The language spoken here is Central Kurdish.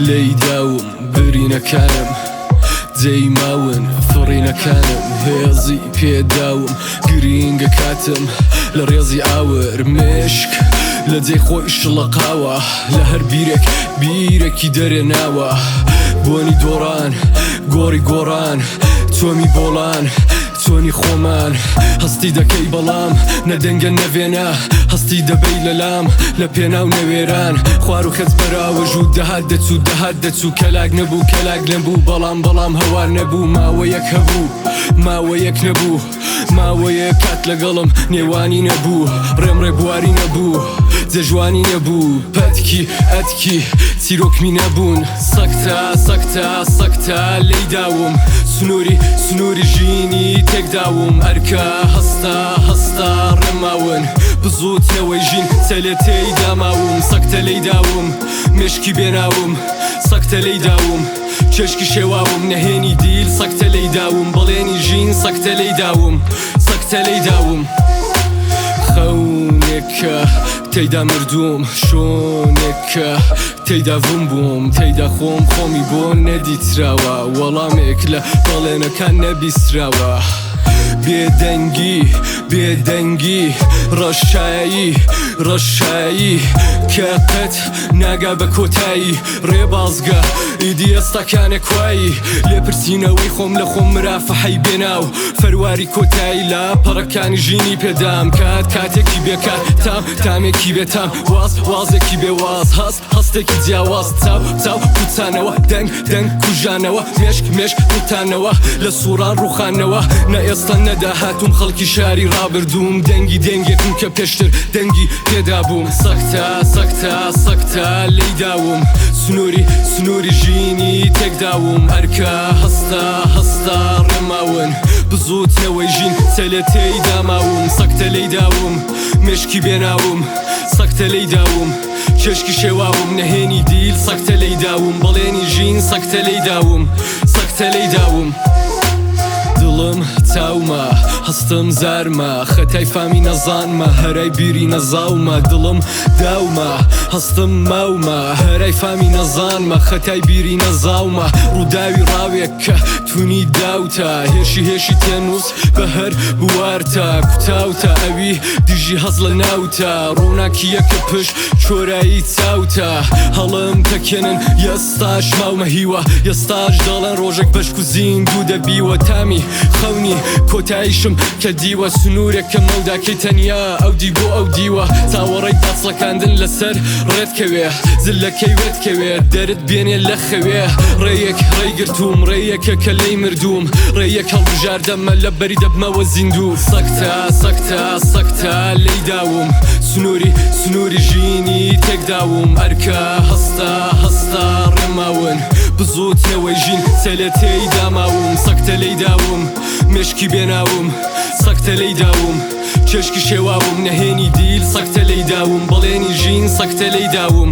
لەیداوم برینەکانم دەیماون فڕینەکانم هێزی پێداوم گرینگە کاتم لە ڕێزی ئاور مشک لە جێی خۆی شڵەقاوە لە هەر بیرێکی دەرێناوە بۆنی دۆڕان گۆڕی گۆڕان تۆمی بۆڵان تۆنی خۆمان هەستی دەکەی بەڵام نەدەنگە نەڤێنە هەستی دەبەی لەلام لە پێناو نەوێران خوار و خەز بەراوەژ و دەهات دەچوو کەلاک نەبوو بەڵام هەوار نەبوو ماوەیەک هەبوو ماوەیەک نەبوو ماوەیەک کات لەگەڵم نێوانی نەبوو ڕێمڕێ بواری نەبوو جەژوانی نەبوو پەتکی ئەتکی چیرۆکمی نەبوون سەکتە لەیداوم سنووری ژینی تێکداوم ئەرکە هەستا ڕێماون بزووتەوەی ژین چەلێ تێیداماوم سەکتە لەیداوم مشکی بێناوم سەکتە لەیداوم چێشکی شێواوم نەهێنی دیل سەکتە لەیداوم بەڵێنی ژین سەکتە لەیداوم خەونێکە تێیدا مردوم شۆنێکە تێیدا ڤوم بووم تێیدا خۆمی بۆ نەدیتراوە وەڵامێک لە بەڵێنەکان نەبیستراوە بێدەنگی ڕەشایی کە قەت ناگا بە کۆتایی ڕێبازگە ئیدی ئێستاکانە کوایی لێپرسینەوەی خۆم لە خۆم مرافەحەی بێناو فەرواری کۆتایی لە پەڕەکانی ژینی پێدام کاتێکی بێکات تامێکی بێتام وازێکی بێواز هەستێکی جیاواز چاو کوچانەوە دەنگ کوژانەوە مێشک کوتانەوە لە سووران ڕوخانەوە نە ئێستا نەداهاتوم خەڵکی شاری ڕابردوم دەنگێکم کە پێشتر دەنگی پێدا بووم سەکتە لەیداوم سنووری ژینی تێکداوم ئەرکە هەستا ڕێماون بزووتەوەی ژین چەلێ تێیداماوم سەکتە لەیداوم مشکی بێناوم سەکتە لەیداوم چێشکی شێواوم نەهێنی دیل سەکتە لەیداوم بەڵێنی ژین سەکتە لەیداوم دڵم تاومە هەستم زارمە خەتای فامی نەزانمە هەرای بیری نەزاومە دڵم داومە هەستم ماومە هەرای فامی نەزانمە خەتای بیری نەزاومە ڕووداوی ڕاوێک کە تونی داوتە هێشی تێنووس بە هەر بوارتە کوتاوتە ئەوی دیژی هەز لە ناوتە ڕووناکیەکە پشت چۆرایی چاوتە هەڵم تەکێنن یەستاش ماومە هیوە یەستاش دەڵێن ڕۆژێک بەشک و زیندوو دەبیوە تامی خەونی کۆتاییشم کە دیوە سنوورێکە مەوداکەی تەنیا ئەو دی بۆ ئەو دیوە چاوەڕێی داچڵەکاندن لەسەر ڕێتکەوێ زلەکەی وێتکەوێ دەرت بێنێ لە خەوێ ڕێیەکگرتوم ڕێیەکە کە لەی مردوم ڕێیەک هەڵبژاردەمە لە بەری دەبمەوە زیندوو سەکتە لەیداوم سنووری ژینی تێکداوم ئەرکە هەستا ڕێماون بزووتەوەی ژین چەلێ تێیداماوم سەکتە لەیداوم مشکی بێناوم سەکتە لەیداوم چێشکی شێواوم نەهێنی دیل سەکتە لەیداوم بەڵێنی ژین سەکتە لەیداوم